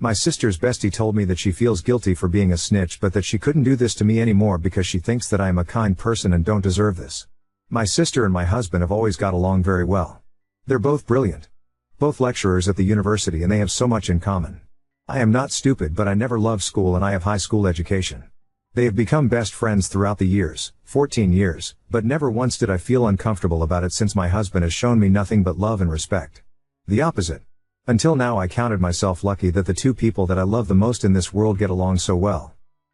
My sister's bestie told me that she feels guilty for being a snitch but that she couldn't do this to me anymore because she thinks that I am a kind person and don't deserve this. My sister and my husband have always got along very well. They're both brilliant. Both lecturers at the university and they have so much in common. I am not stupid but I never loved school and I have high school education. They have become best friends throughout the years, 14 years, but never once did I feel uncomfortable about it since my husband has shown me nothing but love and respect. The opposite. Until now I counted myself lucky that the two people that I love the most in this world get along so well.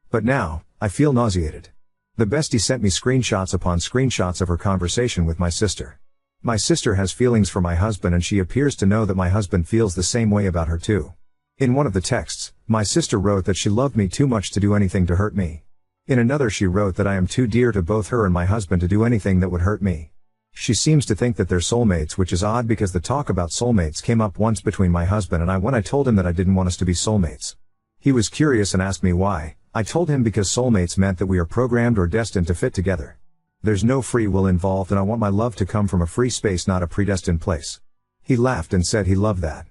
But now, I feel nauseated. The bestie sent me screenshots upon screenshots of her conversation with my sister. My sister has feelings for my husband and she appears to know that my husband feels the same way about her too. In one of the texts, my sister wrote that she loved me too much to do anything to hurt me. In another she wrote that I am too dear to both her and my husband to do anything that would hurt me. She seems to think that they're soulmates, which is odd because the talk about soulmates came up once between my husband and I when I told him that I didn't want us to be soulmates. He was curious and asked me why. I told him because soulmates meant that we are programmed or destined to fit together. There's no free will involved and I want my love to come from a free space, not a predestined place. He laughed and said he loved that.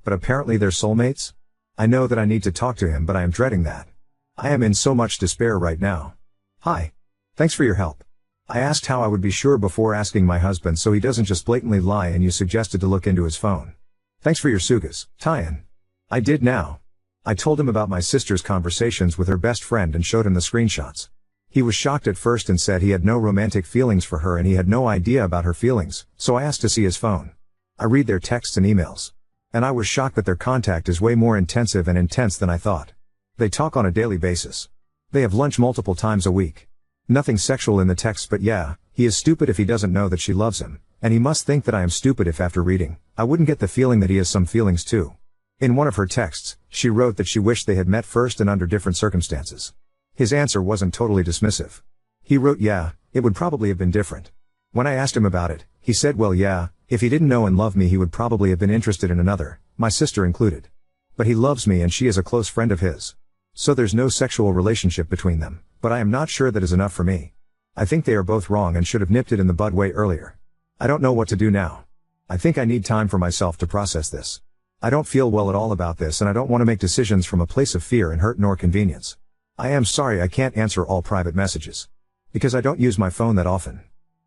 But apparently they're soulmates? I know that I need to talk to him but I am dreading that. I am in so much despair right now. Hi. Thanks for your help. I asked how I would be sure before asking my husband so he doesn't just blatantly lie and you suggested to look into his phone. Thanks for your sugas, Tyan. I did now. I told him about my sister's conversations with her best friend and showed him the screenshots. He was shocked at first and said he had no romantic feelings for her and he had no idea about her feelings, so I asked to see his phone. I read their texts and emails. And I was shocked that their contact is way more intensive and intense than I thought. They talk on a daily basis. They have lunch multiple times a week. Nothing sexual in the texts but yeah, he is stupid if he doesn't know that she loves him, and he must think that I am stupid if after reading, I wouldn't get the feeling that he has some feelings too. In one of her texts, she wrote that she wished they had met first and under different circumstances. His answer wasn't totally dismissive. He wrote yeah, it would probably have been different. When I asked him about it, he said well yeah, if he didn't know and love me he would probably have been interested in another, my sister included. But he loves me and she is a close friend of his. So there's no sexual relationship between them, but I am not sure that is enough for me. I think they are both wrong and should have nipped it in the bud way earlier. I don't know what to do now. I think I need time for myself to process this. I don't feel well at all about this and I don't want to make decisions from a place of fear and hurt nor convenience. I am sorry I can't answer all private messages. Because I don't use my phone that often.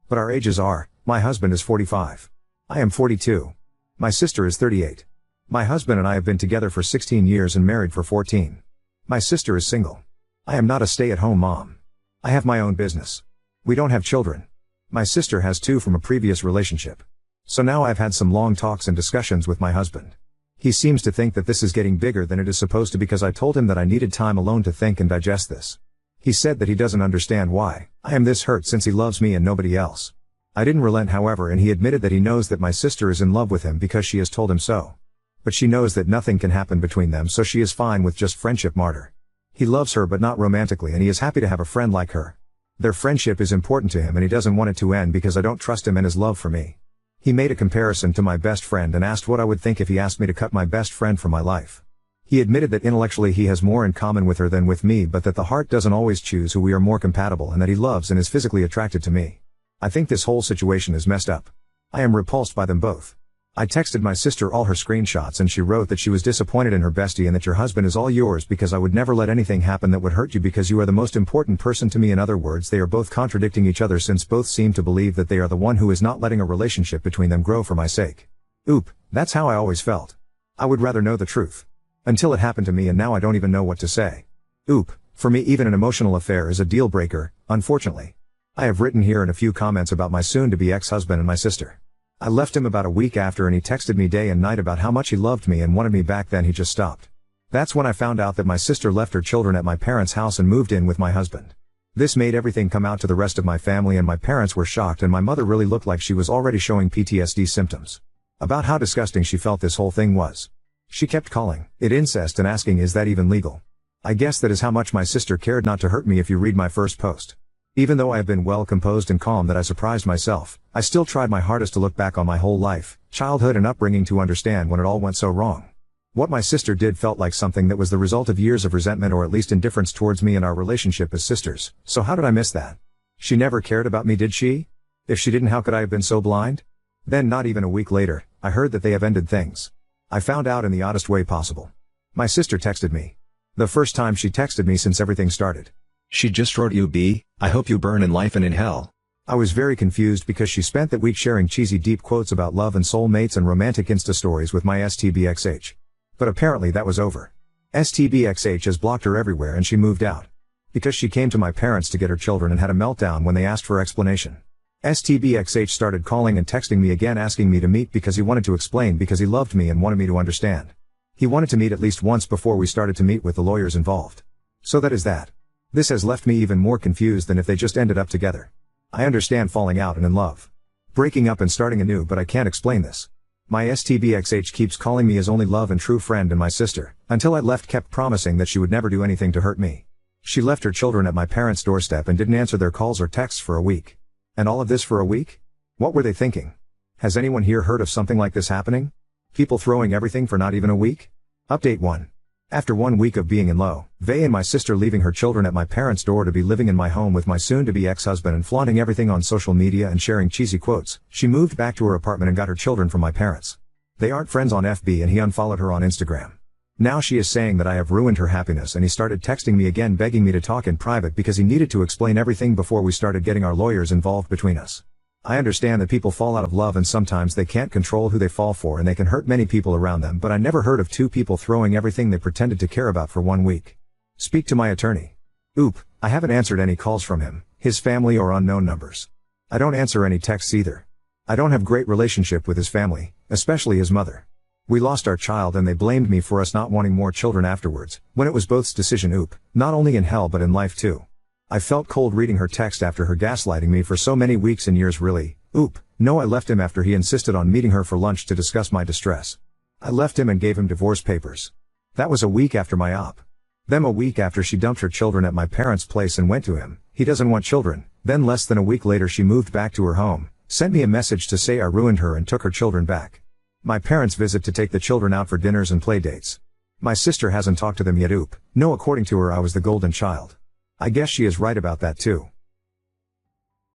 But our ages are, my husband is 45. I am 42. My sister is 38. My husband and I have been together for 16 years and married for 14. My sister is single. I am not a stay-at-home mom. I have my own business. We don't have children. My sister has 2 from a previous relationship. So now I've had some long talks and discussions with my husband. He seems to think that this is getting bigger than it is supposed to because I told him that I needed time alone to think and digest this. He said that he doesn't understand why I am this hurt since he loves me and nobody else. I didn't relent however and he admitted that he knows that my sister is in love with him because she has told him so. But she knows that nothing can happen between them so she is fine with just friendship martyr. He loves her but not romantically and he is happy to have a friend like her. Their friendship is important to him and he doesn't want it to end because I don't trust him and his love for me. He made a comparison to my best friend and asked what I would think if he asked me to cut my best friend from my life. He admitted that intellectually he has more in common with her than with me but that the heart doesn't always choose who we are more compatible and that he loves and is physically attracted to me. I think this whole situation is messed up. I am repulsed by them both. I texted my sister all her screenshots and she wrote that she was disappointed in her bestie and that your husband is all yours because I would never let anything happen that would hurt you because you are the most important person to me. In other words, they are both contradicting each other since both seem to believe that they are the one who is not letting a relationship between them grow for my sake. Oop, that's how I always felt. I would rather know the truth. Until it happened to me and now I don't even know what to say. Oop, for me even an emotional affair is a deal breaker, unfortunately. I have written here in a few comments about my soon-to-be ex-husband and my sister. I left him about a week after and he texted me day and night about how much he loved me and wanted me back. Then he just stopped. That's when I found out that my sister left her children at my parents' house and moved in with my husband. This made everything come out to the rest of my family and my parents were shocked and my mother really looked like she was already showing PTSD symptoms. About how disgusting she felt this whole thing was. She kept calling it incest and asking is that even legal? I guess that is how much my sister cared not to hurt me if you read my first post. Even though I have been well composed and calm that I surprised myself, I still tried my hardest to look back on my whole life, childhood and upbringing to understand when it all went so wrong. What my sister did felt like something that was the result of years of resentment or at least indifference towards me and our relationship as sisters, so how did I miss that? She never cared about me, did she? If she didn't, how could I have been so blind? Then not even a week later, I heard that they have ended things. I found out in the oddest way possible. My sister texted me. The first time she texted me since everything started. She just wrote, "You B, I hope you burn in life and in hell." I was very confused because she spent that week sharing cheesy deep quotes about love and soulmates and romantic Insta stories with my STBXH. But apparently that was over. STBXH has blocked her everywhere and she moved out. Because she came to my parents to get her children and had a meltdown when they asked for explanation. STBXH started calling and texting me again asking me to meet because he wanted to explain because he loved me and wanted me to understand. He wanted to meet at least once before we started to meet with the lawyers involved. So that is that. This has left me even more confused than if they just ended up together. I understand falling out and in love. Breaking up and starting anew, but I can't explain this. My STBXH keeps calling me his only love and true friend, and my sister, until I left, kept promising that she would never do anything to hurt me. She left her children at my parents' doorstep and didn't answer their calls or texts for a week. And all of this for a week? What were they thinking? Has anyone here heard of something like this happening? People throwing everything for not even a week? Update 1. After 1 week of being in love, and my sister leaving her children at my parents' door to be living in my home with my soon-to-be ex-husband and flaunting everything on social media and sharing cheesy quotes, she moved back to her apartment and got her children from my parents. They aren't friends on FB and he unfollowed her on Instagram. Now she is saying that I have ruined her happiness and he started texting me again begging me to talk in private because he needed to explain everything before we started getting our lawyers involved between us. I understand that people fall out of love and sometimes they can't control who they fall for and they can hurt many people around them, but I never heard of two people throwing everything they pretended to care about for 1 week. Speak to my attorney. Oop, I haven't answered any calls from him, his family or unknown numbers. I don't answer any texts either. I don't have great relationship with his family, especially his mother. We lost our child and they blamed me for us not wanting more children afterwards, when it was both's decision. Oop, not only in hell but in life too. I felt cold reading her text after her gaslighting me for so many weeks and years. Really? Oop, no, I left him after he insisted on meeting her for lunch to discuss my distress. I left him and gave him divorce papers. That was a week after my op. Then a week after she dumped her children at my parents' place and went to him. He doesn't want children. Then less than a week later she moved back to her home, sent me a message to say I ruined her and took her children back. My parents visit to take the children out for dinners and play dates. My sister hasn't talked to them yet. Oop, no, according to her I was the golden child. I guess she is right about that too.